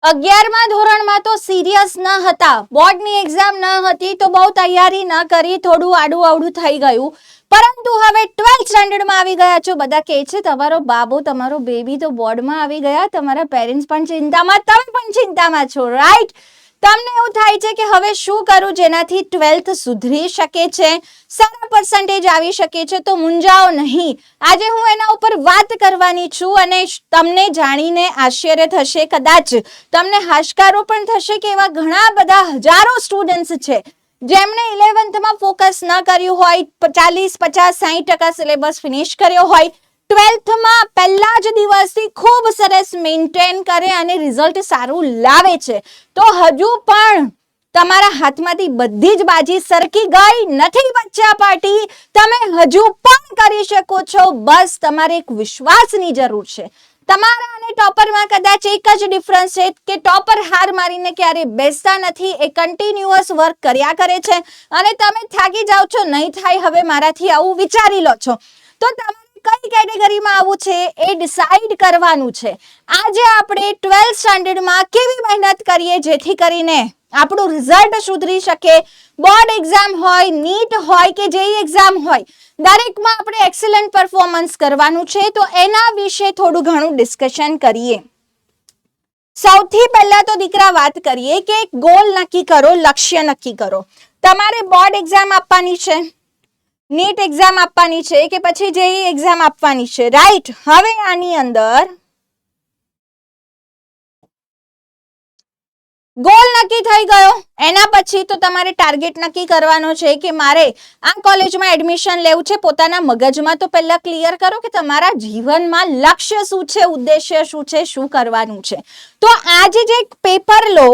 11મા ધોરણમાં તો સિરિયસ ન હતા, બોર્ડની એક્ઝામ ન હતી તો બહુ તૈયારી ન કરી, થોડું આડું અવડું થઈ ગયું. પરંતુ હવે 12th સ્ટાન્ડર્ડમાં આવી ગયા છો. બધા કહે છે તમારો બાબો, તમારો બેબી તો બોર્ડમાં આવી ગયા, તમારા પેરેન્ટ્સ પણ ચિંતામાં, તમે પણ ચિંતામાં છો, રાઈટ? તમને એવું થાય છે કે હવે શું કરું જેનાથી 12th સુધરી શકે છે, સારા પર્સન્ટેજ આવી શકે છે. તો મૂંઝાઓ નહીં. આજે હું એના ઉપર વાત કરવાની છું અને તમને જાણીને આશ્ચર્ય થશે, કદાચ તમને હાશકારો પણ થશે કે એવા ઘણા બધા હજારો સ્ટુડન્ટ્સ છે જેમણે 11thમાં ફોકસ ન કર્યું હોય, 40, 50, 60% સિલેબસ ફિનિશ કર્યો હોય, 12thમાં પહેલા જ દિવસથી ખૂબ સરસ મેન્ટેન કરે અને રિઝલ્ટ સારું લાવે છે. તો હજુ પણ તમારા હાથમાંથી બધી જ બાજી સરકી ગઈ નથી બચ્ચા પાર્ટી. તમે હજુ પણ કરી શકો છો. બસ તમારે એક વિશ્વાસની જરૂર છે. તમારા અને ટોપરમાં કદાચ એક જ ડિફરન્સ છે કે ટોપર હાર મારીને ક્યારે બેસતા નથી, એ કન્ટિન્યુઅસ વર્ક કર્યા કરે છે અને તમે થાકી જાઓ છો, નહીં થાય હવે મારાથી, આવું વિચારી લો છો. તો તમારે કઈ કેટેગરીમાં આવવું છે એ ડિસાઈડ કરવાનું છે. આજે આપણે 12th સ્ટાન્ડર્ડમાં કેવી મહેનત કરીએ જેથી કરીને આપણું રિઝલ્ટ સુધરી શકે. બોર્ડ એક્ઝામ હોય, નીટ હોય કે જેઈ એક્ઝામ હોય, દરેકમાં આપણે એક્સલન્ટ પરફોર્મન્સ કરવાનું છે. તો એના વિશે થોડું ઘણું ડિસ્કશન કરીએ. સૌથી પહેલા તો દીકરા વાત કરીએ કે એક ગોલ નક્કી કરો, લક્ષ્ય નક્કી કરો. તમારે બોર્ડ એક્ઝામ આપવાની છે, નીટ એક્ઝામ આપવાની છે કે પછી જેઈ એક્ઝામ આપવાની છે, રાઈટ? હવે આની અંદર ગોલ નક્કી થઈ ગયો. એના પછી તો તમારે ટાર્ગેટ નક્કી કરવાનો છે કે મારે આ કોલેજમાં એડમિશન લેવું છે. પોતાના મગજમાં તો પહેલા ક્લિયર કરો કે તમારા જીવનમાં લક્ષ્ય શું છે, ઉદ્દેશ્ય શું છે, શું કરવાનું છે. તો આજે જે પેપર લો,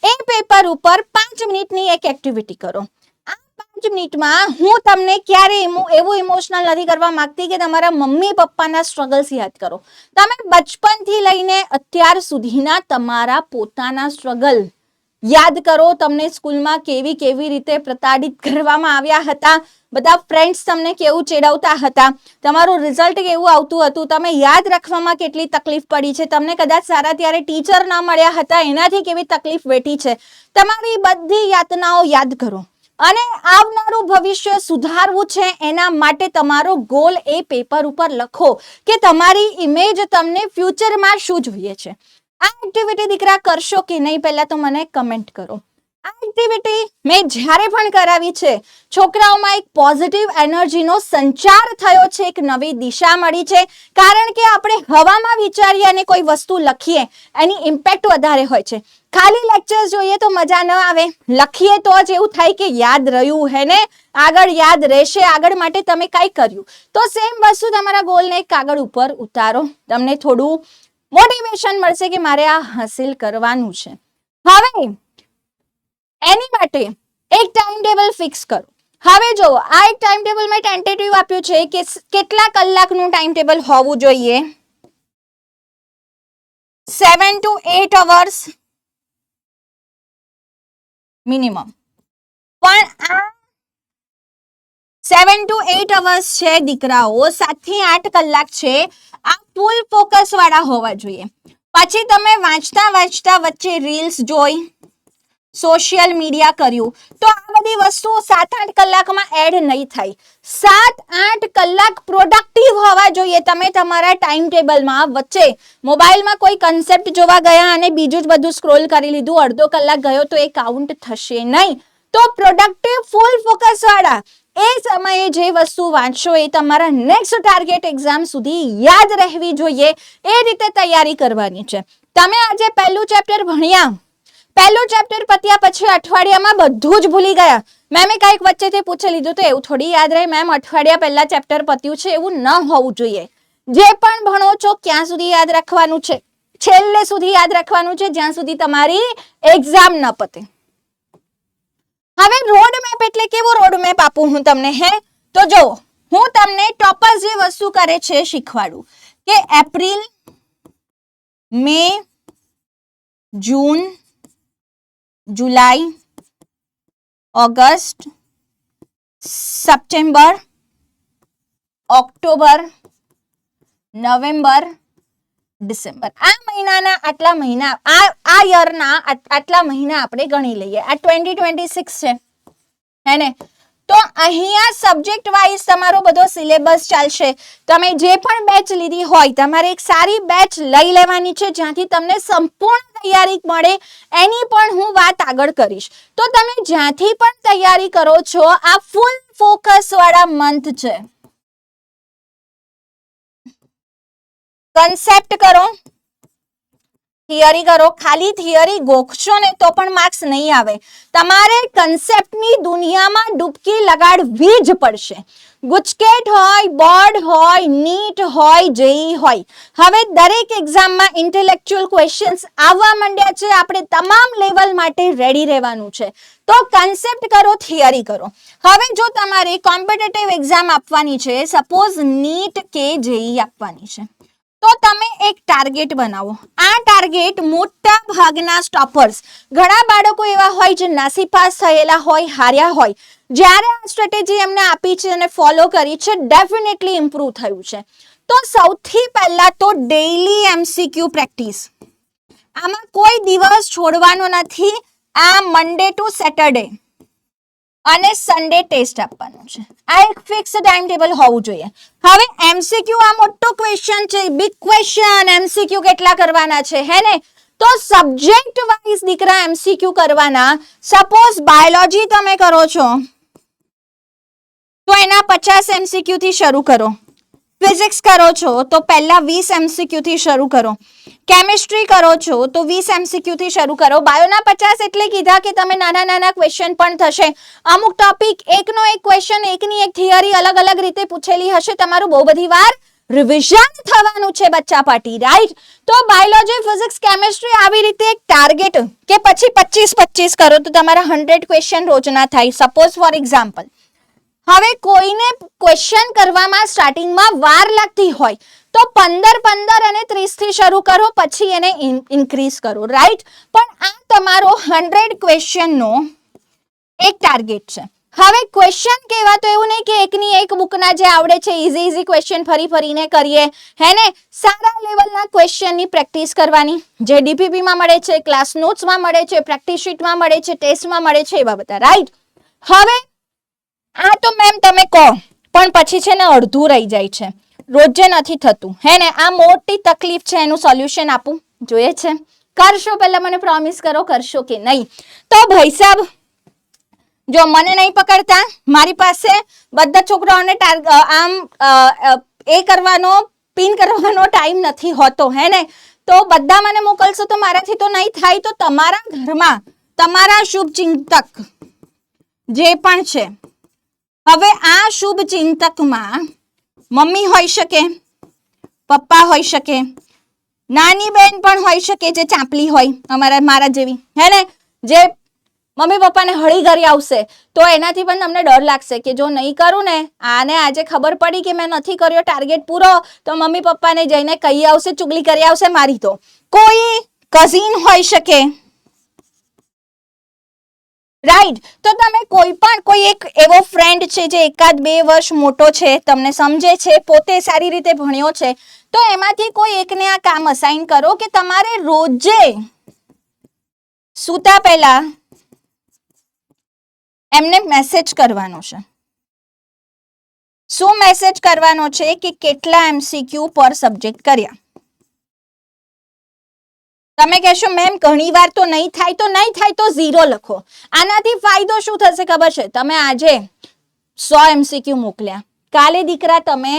એ પેપર ઉપર 5 મિનિટની એક એક્ટિવિટી કરો. આ 5 મિનિટમાં હું તમને ક્યારે એવું ઇમોશનલ નથી કરવા માંગતી કે તમારા મમ્મી પપ્પાના સ્ટ્રગલ્સ યાદ કરો. તમે બચપનથી લઈને અત્યાર સુધીના તમારા પોતાના સ્ટ્રગલ યાદ કરો. તમને સ્કૂલમાં કેવી કેવી રીતે પ્રતાડિત કરવામાં આવ્યા હતા, બધા ફ્રેન્ડ્સ તમને કેવું ચેડવતા હતા, તમારું રિઝલ્ટ કેવું આવતું હતું, તમે યાદ રાખવામાં કેટલી તકલીફ પડી છે, તમને કદાચ સારા ત્યારે ટીચર ના મળ્યા હતા, એનાથી કેવી તકલીફ વેઠી છે. તમારી બધી યાતનાઓ યાદ કરો અને આવનારું ભવિષ્ય સુધારવું છે. એના માટે તમારો ગોલ એ પેપર ઉપર લખો કે તમારી ઇમેજ તમને ફ્યુચરમાં શું જોઈએ છે. આ એક્ટિવિટી દીકરા કરશો કે નહીં, પહેલા તો મને કમેન્ટ કરો. આ એક્ટિવિટી મેં જ્યારે પણ કરાવી છે, છોકરાઓમાં એક પોઝિટિવ એનર્જીનો સંચાર થયો છે, એક નવી દિશા મળી છે. કારણ કે આપણે હવામાં વિચારીએ અને કોઈ વસ્તુ લખીએ, એની ઇમ્પેક્ટ વધારે હોય છે. ખાલી લેક્ચર જોઈએ તો મજા ન આવે, લખીએ તો જ એવું થાય કે યાદ રહ્યું હે ને, આગળ યાદ રહેશે, આગળ માટે તમે કંઈ કર્યું. તો સેમ વસ્તુ તમારા ગોલને કાગળ ઉપર ઉતારો, તમને થોડું મોટિવેશન મળશે કે મારે આ હાસિલ કરવાનું છે. હવે એની માટે એક ટાઈમ ટેબલ ફિક્સ કરો. હવે જો આ એક ટાઈમ ટેબલ મેં ટેન્ટેટિવ આપ્યું છે કે કેટલા કલાકનું ટાઈમ ટેબલ હોવું જોઈએ. 7 to 8 અવર્સ મિનિમમ. પણ આ 7 to 8 અવર્સ છે દીકરાઓ, 7 થી 8 કલાક છે, આ ફૂલ ફોકસ વાળા હોવા જોઈએ. પછી તમે વાંચતા વાંચતા વચ્ચે રીલ્સ જોઈ, સોશિયલ મીડિયા કર્યું, તો આ બધી વસ્તુઓ 7-8 કલાકમાં એડ નહીં થાય. 7-8 કલાક પ્રોડક્ટિવ હોવા જોઈએ. તમે તમારા ટાઈમ ટેબલમાં વચ્ચે મોબાઈલમાં કોઈ કન્સેપ્ટ જોવા ગયા અને બીજું જ બધું સ્ક્રોલ કરી લીધું, અડધો કલાક ગયો તો એ કાઉન્ટ થશે નહીં. તો પ્રોડક્ટિવ ફૂલ ફોકસ વાળા એ સમયે જે વસ્તુ વાંચશો એ તમારા નેક્સ્ટ ટાર્ગેટ એક્ઝામ સુધી યાદ રહેવી જોઈએ. એ રીતે તૈયારી કરવાની છે. તમે આજે પહેલું ચેપ્ટર ભણ્યા, પહેલું ચેપ્ટર પત્યા પછી અઠવાડિયામાં બધું જ ભૂલી ગયા. મેમે કંઈક વચ્ચેથી પૂછી લીધું તો એવું થોડી યાદ રહે મેમ, અઠવાડિયા પહેલા ચેપ્ટર પત્યું છે, એવું ન હોવું જોઈએ. જે પણ ભણો છો ક્યાં સુધી યાદ રાખવાનું છે, છેલ્લે સુધી યાદ રાખવાનું છે, જ્યાં સુધી તમારી એક્ઝામ ન પતે. હવે રોડ મેપ એટલે કેવો રોડ મેપ આપું હું તમને, હે? તો જો હું તમને ટોપર્સ જે વસ્તુ કરે છે શીખવાડું કે એપ્રિલ, મે, જૂન, जुलाई, ऑगस्ट, सितंबर, अक्टूबर, नवंबर, ડિસેમ્બર. આ મહિનાના આટલા મહિના, આ યરના આટલા મહિના આપણે ગણી લઈએ. આ 2026 છે, હે ને? તો અહીંયા સબ્જેક્ટ વાઇઝ તમારો બધો સિલેબસ ચાલશે. તમે જે પણ બેચ લીધી હોય, તમારે એક સારી બેચ લઈ લેવાની છે જ્યાંથી તમને સંપૂર્ણ તૈયારી મળે. એની પણ હું વાત આગળ કરીશ. તો તમે જ્યાંથી પણ તૈયારી કરો છો, આ ફૂલ ફોકસ વાળા મંથ છે. કન્સેપ્ટ કરો, થિયરી કરો. ખાલી થિયરી ગોખશો ને તો પણ માર્ક્સ નહીં આવે. તમારે કન્સેપ્ટની દુનિયામાં ડૂબકી લગાડવી જ પડશે. ગુજકેટ હોય, બોર્ડ હોય, નીટ હોય, જેઈ હોય, હવે દરેક એક્ઝામમાં ઇન્ટેલેક્ચ્યુઅલ ક્વેશ્ચન્સ આવવા માંડ્યા છે. આપણે તમામ લેવલ માટે રેડી રહેવાનું છે. તો કન્સેપ્ટ કરો, થિયરી કરો. હવે જો તમારે કોમ્પિટિટિવ એક્ઝામ આપવાની છે, સપોઝ નીટ કે જેઈ આપવાની છે, તો તમે એક ટાર્ગેટ બનાવો. આ ટાર્ગેટ મોટા ભાગના સ્ટોપર્સ, ઘણા બાળકો એવા હોય જે નાસીપાસ થયેલા હોય, હાર્યા હોય, જ્યારે આ સ્ટ્રેટેજી એમને આપી છે અને ફોલો કરી છે, ડેફિનેટલી ઇમ્પ્રૂવ થયું છે. તો સૌથી પહેલા તો ડેઈલી એમસીક્યુ પ્રેક્ટિસ. આમાં કોઈ દિવસ છોડવાનો નથી. આ મંડે ટુ સેટરડે અને સન્ડે ટેસ્ટ આપવાનું છે. આ એક ફિક્સ ટાઈમ ટેબલ હોવું જોઈએ. હવે એમસીક્યુ આ મોટો ક્વેશ્ચન છે, બિગ ક્વેશ્ચન. એમસીક્યુ કેટલા કરવાના છે, હે ને? તો સબ્જેક્ટ વાઇઝ દીકરા એમસીક્યુ કરવાના. સપોઝ બાયોલોજી તમે કરો છો તો એના 50 એમસીક્યુ થી શરૂ કરો. ફિઝિક્સ કરો છો તો પહેલા 20 એમસીક્યુ થી શરૂ કરો. કેમિસ્ટ્રી કરો છો તો 20 એમસીક્યુ થી શરૂ કરો. બાયોના 50 એટલે કીધા કે તમે નાના નાના ક્વેશ્ચન પણ થશે. અમુક ટોપિક એકનો એક ક્વેશ્ચન, એકની એક થિયરી અલગ અલગ રીતે પૂછેલી હશે. તમારું બહુ બધી વાર રિવિઝન થવાનું છે બચ્ચા પાટી, રાઈટ? તો બાયોલોજી, ફિઝિક્સ, કેમિસ્ટ્રી આવી રીતે એક ટાર્ગેટ કે પછી 25 કરો તો તમારા 100 ક્વેશ્ચન રોજના થાય. સપોઝ ફોર એક્ઝામ્પલ, હવે કોઈને ક્વેશ્ચન કરવામાં સ્ટાર્ટિંગમાં વાર લાગતી હોય તો 15 અને 30 થી શરૂ કરો, પછી એને ઇન્ક્રીઝ કરો, રાઈટ? પણ આ તમારો 100 ક્વેશ્ચનનો એક ટાર્ગેટ છે. હવે ક્વેશ્ચન કેવા તો એવું નહીં કે એકની એક બુકના જે આવડે છે ઇઝી ક્વેશ્ચન ફરીને કરીએ, હે ને? સારા લેવલના ક્વેશ્ચનની પ્રેક્ટિસ કરવાની, જે ડીપીપીમાં મળે છે, ક્લાસ નોટ્સમાં મળે છે, પ્રેક્ટિસ શીટમાં મળે છે, ટેસ્ટમાં મળે છે, એવા બધા, રાઈટ? હવે આ તો મેમ તમે કહો, પણ પછી છે ને અડધું રહી જાય છે, રોજે નથી થતું, હે ને? આ મોટી તકલીફ છે. એનું સોલ્યુશન આપું જોઈએ છે. કરશો? પહેલા મને પ્રોમિસ કરો, કરશો કે નહીં? તો ભાઈ સાહેબ, જો મને નહીં પકડતા, મારી પાસે બધા છોકરાઓને આમ એ કરવાનો, પિન કરવાનો ટાઈમ નથી હોતો, હે ને? તો બધા મને મોકલશો તો મારાથી તો નહીં થાય. તો તમારા ઘરમાં તમારા શુભચિંતક જે પણ છે, હવે આ શુભ ચિંતકમાં મમ્મી હોઈ શકે, પપ્પા હોઈ શકે, નાની બેન પણ હોઈ શકે જે ચાંપલી હોય મારા જેવી, હે ને? જે મમ્મી પપ્પાને હળી કરી આવશે તો એનાથી પણ તમને ડર લાગશે કે જો નહીં કરું ને, આને આજે ખબર પડી કે મેં નથી કર્યો ટાર્ગેટ પૂરો, તો મમ્મી પપ્પાને જઈને કહી આવશે, ચુગલી કરી આવશે મારી. તો કોઈ કઝિન હોઈ શકે, રાઈટ? તો તમે કોઈ એક એવો ફ્રેન્ડ છે જે 1-2 વર્ષ મોટો છે, તમને સમજે છે, પોતે સારી રીતે ભણ્યો છે, તો એમાંથી કોઈ એકને આ કામ અસાઇન કરો કે તમારે રોજે સૂતા પહેલા એમને મેસેજ કરવાનો છે. શું મેસેજ કરવાનો છે? કે કેટલા એમસીક્યુ પર સબ્જેક્ટ કર્યા. તમે કહેશો મેમ ઘણી વાર તો નહીં થાય, તો નહીં થાય તો 0 લખો. આનાથી ફાયદો શું થશે ખબર છે? તમે આજે 100 એમસીક્યુ મોકલ્યા, કાલે દીકરા તમે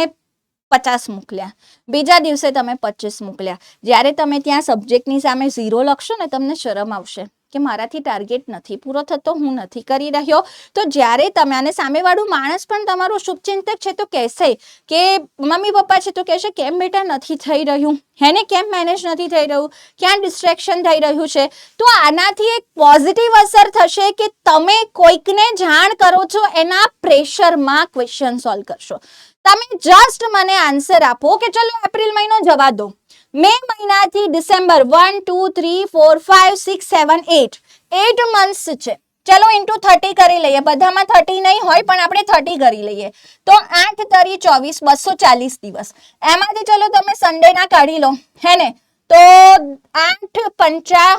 50 મોકલ્યા, બીજા દિવસે તમે 25 મોકલ્યા. જ્યારે તમે ત્યાં સબ્જેક્ટની સામે 0 લખશો ને, તમને શરમ આવશે કે મારાથી ટાર્ગેટ નથી પૂરો થતો, હું નથી કરી રહ્યો. તો જ્યારે તમે, અને સામેવાળું માણસ પણ તમારો શુભચિંતક છે તો કહેશે કે મમ્મી પપ્પા છે તો કહેશે કેમ બેટા નથી થઈ રહ્યું, હે ને? કેમ મેનેજ નથી થઈ રહ્યું, ક્યાં ડિસ્ટ્રેક્શન થઈ રહ્યું છે? તો આનાથી એક પોઝિટિવ અસર થશે કે તમે કોઈકને જાણ કરો છો, એના પ્રેશરમાં ક્વેશ્ચન સોલ્વ કરશો. તમે જસ્ટ મને આન્સર આપો કે ચલો એપ્રિલ મહિનો જવા દો, મે મહિનાથી ડિસેમ્બર 1 2 3 4 5 6 7 8 મંથ્સ છે. ચલો ઇન્ટુ 30 કરી લઈએ, બધામાં 30 નહીં હોય પણ આપણે 30 કરી લઈએ તો 8 તરી 24, 240 દિવસ. એમાંથી ચલો તમે સન્ડે ના કાઢી લો, હે ને, તો 8 પંચા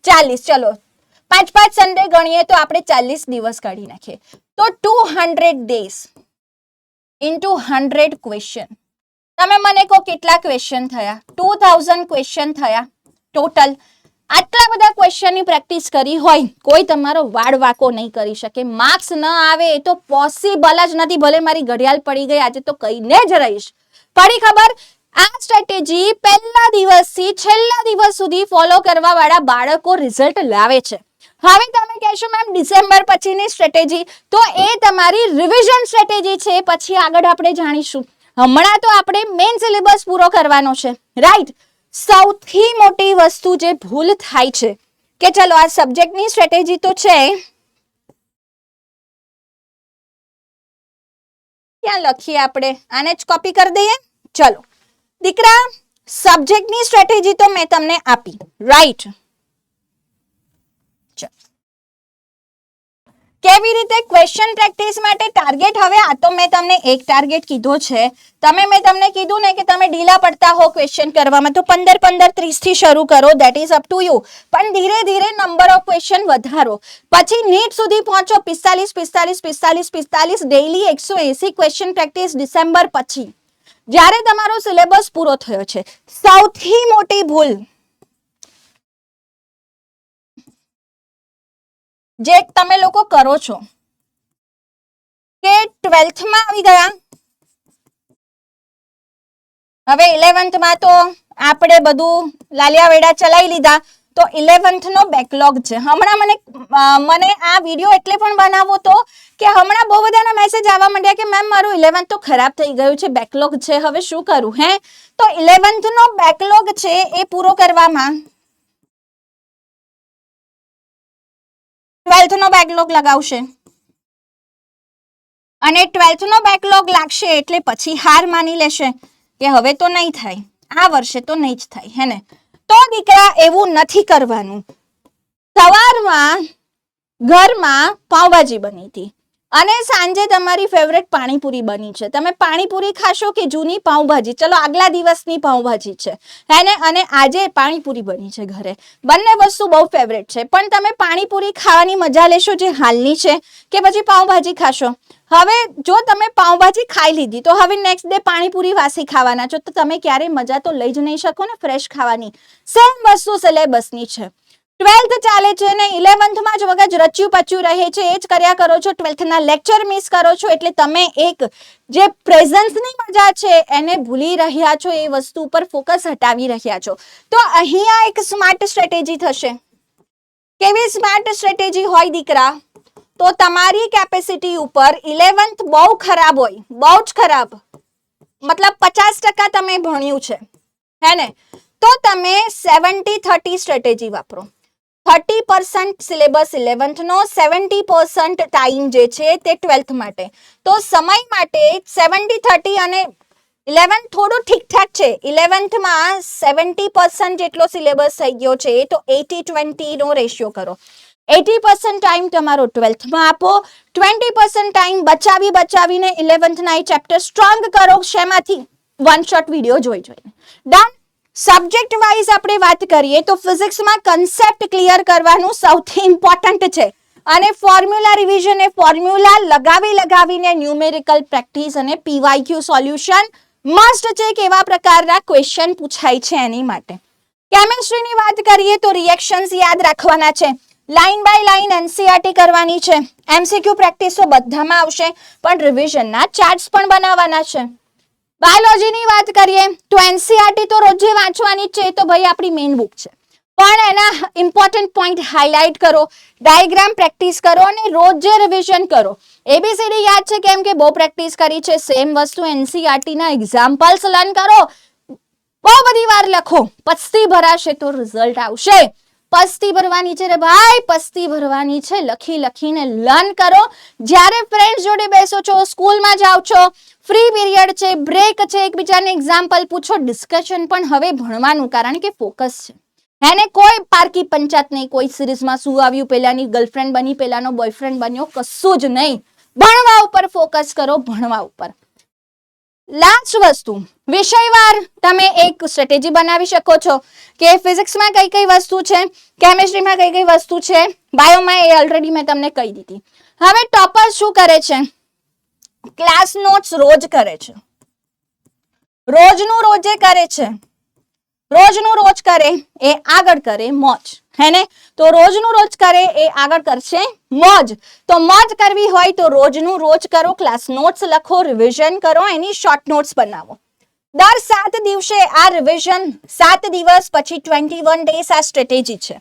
40, ચલો 5 સન્ડે ગણીએ તો આપણે 40 દિવસ કાઢી નાખીએ તો 200 days ઇન્ટુ 100 ક્વેશ્ચન. તમે મને કહો કેટલા ક્વેશ્ચન થયા? 2000 ક્વેશ્ચન થયા ટોટલ. આટલા બધા ક્વેશ્ચનની પ્રેક્ટિસ કરી હોય કોઈ તમારો વાડ વાકો નહીં કરી શકે. માર્ક્સ ન આવે એ તો પોસિબલ જ નથી. ભલે મારી ઘડિયાળ પડી ગઈ આજે તો કહીને જ રહીશ. પડી ખબર? આ સ્ટ્રેટેજી પહેલા દિવસથી છેલ્લા દિવસ સુધી ફોલો કરવા વાળા બાળકો રિઝલ્ટ લાવે છે. હવે તમે કહેશો મેમ ડિસેમ્બર પછીની સ્ટ્રેટેજી, તો એ તમારી રિવિઝન સ્ટ્રેટેજી છે, પછી આગળ આપણે જાણીશું. હમણાં તો આપણે મેઇન સિલેબસ પૂરો કરવાનો છે, રાઈટ? સૌથી મોટી વસ્તુ જે ભૂલ થાય છે કે ચલો આ સબ્જેક્ટની સ્ટ્રેટેજી તો છે, ક્યાં લખીએ આપણે? આને જ કોપી કરી દઈએ. ચલો દીકરા, સબ્જેક્ટની સ્ટ્રેટેજી તો મેં તમને આપી, રાઈટ? કેવી રીતે ક્વેશ્ચન પ્રેક્ટિસ માટે ટાર્ગેટ? હવે આ તો મેં તમને એક ટાર્ગેટ કીધો છે. મેં તમને કીધું ને કે તમે ઢીલા પડતા હો ક્વેશ્ચન કરવામાં તો 15 30 થી શરૂ કરો, that is up to you. પણ ધીરે ધીરે નંબર ઓફ ક્વેશ્ચન વધારો, પછી નીટ સુધી પહોંચો. 45 ડેઈલી 180 ક્વેશ્ચન પ્રેક્ટિસ ડિસેમ્બર પછી, જ્યારે તમારો સિલેબસ પૂરો થયો છે. સૌથી મોટી ભૂલ જે તમે લોકો કરો છો કે 12th માં આવી ગયા, હવે 11th માં તો આપણે બધું લાલિયા વેડા ચલાવી લીધા, તો 11th નો બેકલોગ છે. હમણાં મને આ વિડીયો એટલે પણ બનાવવો તો કે હમણાં બહુ બધાના મેસેજ આવવા માંડ્યા કે મેમ મારું 11th તો ખરાબ થઈ ગયું છે, બેકલોગ છે, હવે શું કરું? હે, તો 11th નો બેકલોગ છે એ પૂરો કરવામાં 12th નો બેકલોગ લગાવશે, અને 12th નો બેકલોગ લાગશે એટલે પછી હાર માની લેશે કે હવે તો નહીં થાય, આ વર્ષે તો નહીં જ થાય, હે ને? તો દીકરા એવું નથી કરવાનું. સવારમાં ઘરમાં પાવભાજી બની હતી અને સાંજે તમારી ફેવરેટ પાણીપુરી બની છે. તમે પાણીપુરી ખાશો કે જૂની પાવભાજી? ચલો આગલા દિવસની પાવભાજી છે, હે ને, અને આજે પાણીપુરી બની છે ઘરે. બંને વસ્તુ બહુ ફેવરેટ છે, પણ તમે પાણીપુરી ખાવાની મજા લેશો જે હાલની છે કે પછી પાવભાજી ખાશો? હવે જો તમે પાવભાજી ખાઈ લીધી તો હવે નેક્સ્ટ ડે પાણીપુરી વાસી ખાવાના છો, તો તમે ક્યારેય મજા તો લઈ જ નહીં શકો ને ફ્રેશ ખાવાની. સેમ વસ્તુ સિલેબસની છે. 12th ચાલે છે ને 11th માં જ મગજ રચ્યું પચ્યું રહે છે, એ જ કર્યા કરો છો. 12th ના લેક્ચર મિસ કરો છો એટલે તમે એક જે પ્રેઝન્સની મજા છે એને ભૂલી રહ્યા છો, એ વસ્તુ ઉપર ફોકસ હટાવી રહ્યા છો. તો અહીંયા એક સ્માર્ટ સ્ટ્રેટેજી થશે. કેવી સ્માર્ટ સ્ટ્રેટેજી હોય દીકરા? તો તમારી કેપેસિટી ઉપર 11th બહુ ખરાબ હોય, બહુ જ ખરાબ, મતલબ 50% તમે ભણ્યું છે, હે ને, તો તમે 70-30 સ્ટ્રેટેજી વાપરો. 30% સિલેબસ 11th નો, 70% ટાઈમ જે છે તે 12th માટે. તો સમય માટે 70-30 અને 11th થોડું ઠીકઠાક છે. 11th માં 70% જેટલો સિલેબસ થઈ ગયો છે, તો 80-20 નો રેશિયો કરો. 80% ટાઈમ તમારો 12th માં આપો, 20% ટાઈમ બચાવીને 11th ના ચેપ્ટર સ્ટ્રોંગ કરો. શેમાંથી? વન શોટ વિડીયો જોઈને. ડન. સબ્જેક્ટ વાઇઝ આપણે વાત કરીએ તો ફિઝિક્સમાં કન્સેપ્ટ ક્લિયર કરવાનું સૌથી ઇમ્પોર્ટન્ટ છે, અને ફોર્મ્યુલા રિવિઝન એ ફોર્મ્યુલા લગાવીને ન્યુમેરિકલ પ્રેક્ટિસ અને પીવાયક્યુ સોલ્યુશન મસ્ટ છે. કેવા પ્રકારના ક્વેશ્ચન પૂછાય છે એની માટે. કેમિસ્ટ્રીની વાત કરીએ તો રિએક્શન્સ યાદ રાખવાના છે, લાઈન બાય લાઈન એનસીઆરટી કરવાની છે. એમસીક્યુ પ્રેક્ટિસ તો બધામાં આવશે, પણ રિવિઝનના ચાર્ટ્સ પણ બનાવવાના છે. બાયોલોજીની વાત કરીએ તો એનસીઆરટી તો રોજે વાંચવાની છે, તો ભાઈ આપણી મેઇન બુક છે, પણ એના ઇમ્પોર્ટન્ટ પોઈન્ટ હાઇલાઇટ કરો, ડાયાગ્રામ પ્રેક્ટિસ કરો અને રોજે રિવિઝન કરો. એબીસીડી યાદ છે કેમ કે બહુ પ્રેક્ટિસ કરી છે. સેમ વસ્તુ એનસીઆરટી ના એક્ઝામ્પલ્સ લર્ન કરો, બહુ બધી વાર લખો, પસ્તી ભરાશે તો રિઝલ્ટ આવશે. પસ્તી ભરવાની છે રે ભાઈ, પસ્તી ભરવાની છે. લખીને લર્ન કરો. જ્યારે ફ્રેન્ડ્સ જોડે બેસો છો, સ્કૂલમાં જાઓ છો, ફ્રી પીરિયડ છે, બ્રેક છે, એકબીજાને એક્ઝામ્પલ પૂછો, ડિસ્કશન પણ હવે ભણવાનું, કારણ કે ફોકસ છે. એને કોઈ પારકી પંચાયત નહીં, કોઈ સિરીઝમાં શું આવ્યું, પેલાની ગર્લફ્રેન્ડ બની, પેલાનો બોયફ્રેન્ડ બન્યો, કશું જ નહીં. ભણવા ઉપર ફોકસ કરો, ભણવા ઉપર. લાસ્ટ વસ્તુ, વિષયવાર તમે એક સ્ટ્રેટેજી બનાવી શકો છો કે ફિઝિક્સમાં કઈ કઈ વસ્તુ છે, કેમિસ્ટ્રીમાં કઈ કઈ વસ્તુ છે, બાયોમાં એ ઓલરેડી મેં તમને કહી દીધી. હવે ટોપર શું કરે છે? ક્લાસ નોટ્સ રોજ કરે છે, રોજનું રોજે કરે છે. રોજનું રોજ કરે એ આગળ કરે મોજ, હે ને? તો રોજનું રોજ કરે એ આગળ કરશે મોજ. તો મોજ કરવી હોય તો રોજનું રોજ કરો, ક્લાસ નોટ્સ લખો, રિવિઝન કરો, એની શોર્ટ નોટ્સ બનાવો. દર 7 દિવસે આ રિવિઝન, 7 દિવસ પછી 21 ડેઝ આ સ્ટ્રેટેજી છે.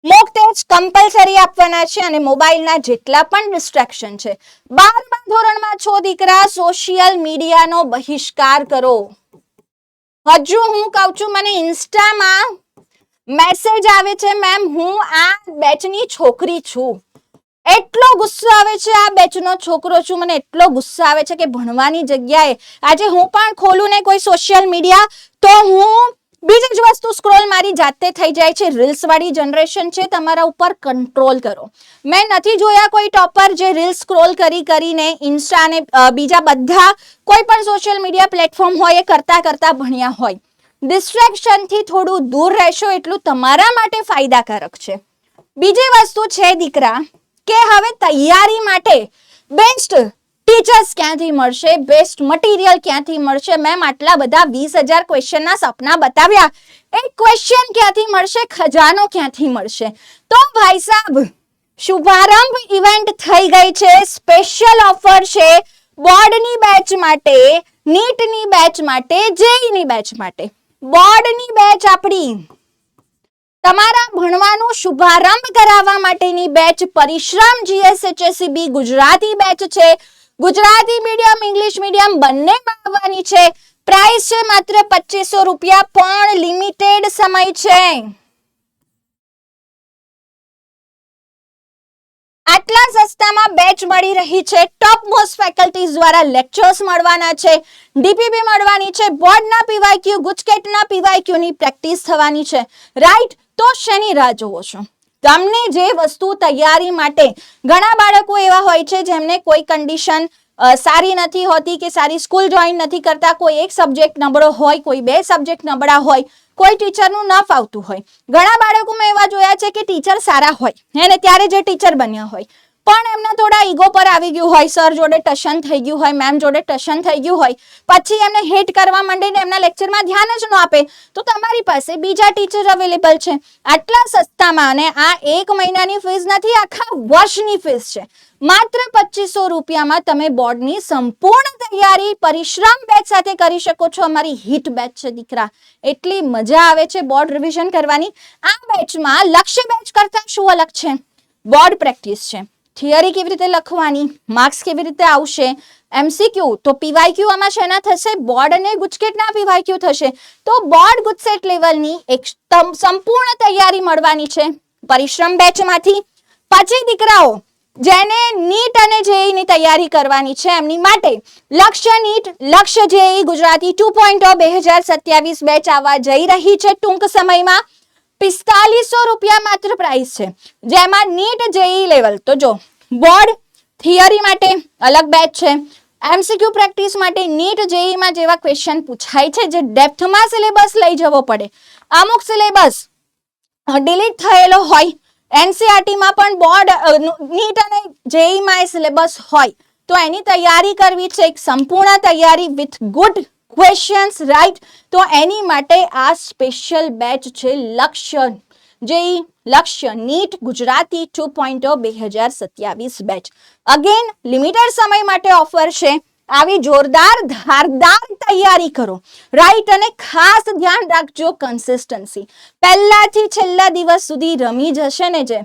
મોક ટેસ્ટ કમ્પલસરી આપવાના છે અને મોબાઈલના જેટલા પણ ડિસ્ટ્રેક્શન છે, 12મા ધોરણમાં છો દીકરા, સોશિયલ મીડિયાનો બહિષ્કાર કરો. હજુ હું કહું છું, મને ઇન્સ્ટામાં મેસેજ આવે છે, મેમ હું આ બેચની છોકરી છું. એટલો ગુસ્સો આવે છે, આ બેચનો છોકરો છું, મને એટલો ગુસ્સો આવે છે કે ભણવાની જગ્યાએ આજે હું પણ ખોલું ને કોઈ સોશિયલ મીડિયા તો હું બીજી જ વસ્તુ સ્ક્રોલ મારી જાતે થઈ જાય છે. રીલ્સ વાળી જનરેશન છે, તમારા ઉપર કંટ્રોલ કરો. મેં નથી જોયા કોઈ ટોપર જે રીલ્સ સ્ક્રોલ કરીને ઇન્સ્ટા અને બીજા બધા કોઈ પણ સોશિયલ મીડિયા પ્લેટફોર્મ હોય એ કરતા કરતા ભણ્યા હોય. ડિસ્ટ્રેક્શનથી થોડું દૂર રહેશો એટલું તમારા માટે ફાયદાકારક છે. બીજી વસ્તુ છે દીકરા કે હવે તૈયારી માટે બેસ્ટ ટીચર્સ ક્યાંથી મળશે, બેસ્ટ મટીરિયલ ક્યાંથી મળશે? મેમ આટલા બધા 20,000 ક્વેશ્ચનના સપના બતાવ્યા, એક ક્વેશ્ચન ક્યાંથી મળશે, ખજાનો ક્યાંથી મળશે? તો ભાઈ સાહેબ, શુભારંભ ઇવેન્ટ થઈ ગઈ છે. સ્પેશિયલ ઓફર છે બોર્ડની બેચ માટે, નીટની બેચ માટે, જેઈની બેચ માટે. બોર્ડની બેચ આપણી તમારા ભણવાનું શુભારંભ કરાવવા માટેની બેચ પરિશ્રમ GSHSCB ગુજરાતી બેચ છે. ગુજરાતી મીડિયમ, ઇંગ્લિશ મીડિયમ બંનેમાં આવવાની છે. પ્રાઇસ છે માત્ર 2500 રૂપિયા, પણ લિમિટેડ સમય છે. આટલા સસ્તામાં બેચ મળી રહી છે. ટોપ મોસ્ટ ફેકલ્ટીઝ દ્વારા લેક્ચર્સ મળવાના છે, ડીપીપી મળવાની છે, બોર્ડના પીવાયક્યુ, ગુજકેટના પીવાયક્યુની પ્રેક્ટિસ થવાની છે. રાઈટ? તો શેની રાહ જોવો છો? તમને જે વસ્તુ તૈયારી માટે, ઘણા બાળકો એવા હોય છે જેમને કોઈ કન્ડિશન સારી નથી હોતી કે સારી સ્કૂલ જોઈન નથી કરતા, કોઈ એક સબ્જેક્ટ નબળો હોય, કોઈ 2 સબ્જેક્ટ નબળા હોય, કોઈ ટીચરનું ન ફાવતું હોય. ઘણા બાળકો મેં એવા જોયા છે કે ટીચર સારા હોય હે ને, ત્યારે જે ટીચર બન્યા હોય પણ એમના થોડા ઈગો પર આવી ગયું હોય, સર જોડે ટશન થઈ ગયું હોય, મેમ જોડે ટશન થઈ ગયું હોય, પછી એમને હેટ કરવા માંડે ને એમના લેક્ચરમાં ધ્યાન જ ન આપે. તો તમારી પાસે બીજા ટીચર અવેલેબલ છે આટલા સસ્તામાં, અને આ 1 મહિનાની ફીસ નથી, આખા વર્ષની ફીસ છે. માત્ર 2500 રૂપિયામાં તમે બોર્ડની સંપૂર્ણ તૈયારી પરિશ્રમ બેચ સાથે કરી શકો છો. અમારી હિટ બેચ છે દીકરા, એટલી મજા આવે છે બોર્ડ રિવિઝન કરવાની. આ બેચમાં લક્ષ્ય બેચ કરતા શું અલગ છે? બોર્ડ પ્રેક્ટિસ છે, થિયરી કેવી રીતે લખવાની, માર્ક્સ કેવી રીતે આવશે, MCQ તો પીવાયક્યુ આમાં શેના થશે? બોર્ડ અને ગુજકેટના પીવાયક્યુ થશે. તો બોર્ડ ગુજકેટ લેવલની એક સંપૂર્ણ તૈયારી મળવાની છે પરિશ્રમ બેચમાંથી. પછી દીકરાઓ જેને નીટ અને જેઈ ની તૈયારી કરવાની છે એમની માટે લક્ષ્ય નીટ, લક્ષ્ય જેઈ ગુજરાતી 2.0 2027 બેચ આવવા જઈ રહી છે ટૂંક સમયમાં. 4500 રૂપિયા માત્ર પ્રાઇસ છે, જેમાં નીટ જેઈ લેવલ તો જો બોર્ડ થિયરી માટે અલગ બેચ છે, MCQ પ્રેક્ટિસ માટે નીટ જેઈ માં જેવા ક્વેશ્ચન પૂછાય છે જે ડેપ્થમાં સિલેબસ લઈ જવો પડે, અમુક સિલેબસ ડિલીટ થયેલો હોય, NCERT માં પણ બોર્ડ નીટ અને જેઈ માં સિલેબસ હોય, તો એની તૈયારી કરવી છે, એક સંપૂર્ણ તૈયારી વિથ ગુડ ક્વેશ્ચન્સ. રાઈટ? તો એની માટે આ સ્પેશિયલ બેચ છે Lakshya JEE, Lakshya NEET Gujarati 2.0 2027 batch. Again limited સમય માટે ઓફર છે. આવી જોરદાર ધારદાર તૈયારી કરો. રાઈટ? અને ખાસ ધ્યાન રાખજો કન્સિસ્ટન્સી. પહેલાથી છેલ્લા દિવસ સુધી રમી જશે ને જે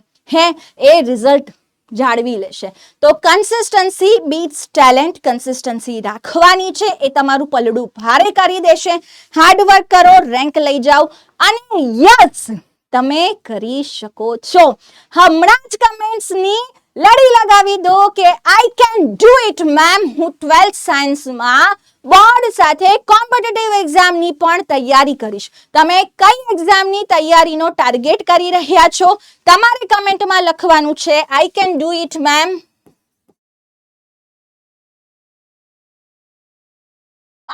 એ રિઝલ્ટ જાળવી લેશે. તો કન્સિસ્ટન્સી બીટ્સ ટેલેન્ટ. કન્સિસ્ટન્સી રાખવાની છે, એ તમારું પલડું ભારે કરી દેશે. હાર્ડવર્ક કરો, રેન્ક લઈ જાઓ, અને યસ તમે કરી શકો છો. હમણાં જ કમેન્ટ્સની લડી લગાવી દો કે I can do it ma'am. હું 12th સાયન્સમાં બોર્ડ સાથે કોમ્પિટિટિવ એક્ઝામની પણ તૈયારી કરીશ. તમે કઈ એક્ઝામની તૈયારીનો ટાર્ગેટ કરી રહ્યા છો? તમારે કમેન્ટમાં લખવાનું છે I can do it ma'am.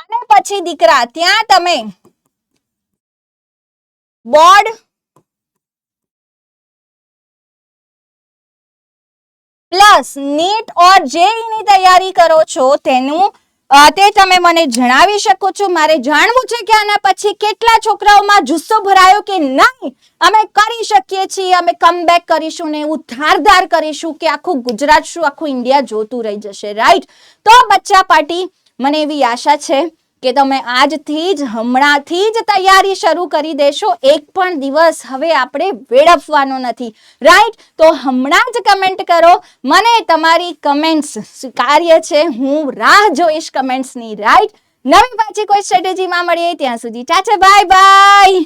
અને પછી દીકરા ત્યાં તમે બોર્ડ પ્લસ નીટ ઓર જેઈ ની તૈયારી કરો છો તેનું તે તમે મને જણાવી શકો છો. મારે જાણવું છે કે આના પછી કેટલા છોકરાઓમાં જુસ્સો ભરાયો કે નહીં અમે કરી શકીએ છીએ, અમે કમબેક કરીશું ને એવું ધારદાર કરીશું કે આખું ગુજરાત શું આખું ઇન્ડિયા જોતું રહી જશે. રાઈટ? તો બચ્ચા પાર્ટી, મને એવી આશા છે કે તમે આજથી જ હમણાંથી જ તૈયારી શરૂ કરી દેશો. એક પણ દિવસ હવે આપણે વેડફવાનો નથી. રાઈટ? તો હમણાં જ કમેન્ટ કરો. મને તમારી કમેન્ટ્સ સ્વીકાર્ય છે, હું રાહ જોઈશ કમેન્ટ્સની. રાઈટ? નવી પાછી કોઈ સ્ટ્રેટેજીમાં મળીએ ત્યાં સુધી ટાટા બાય બાય.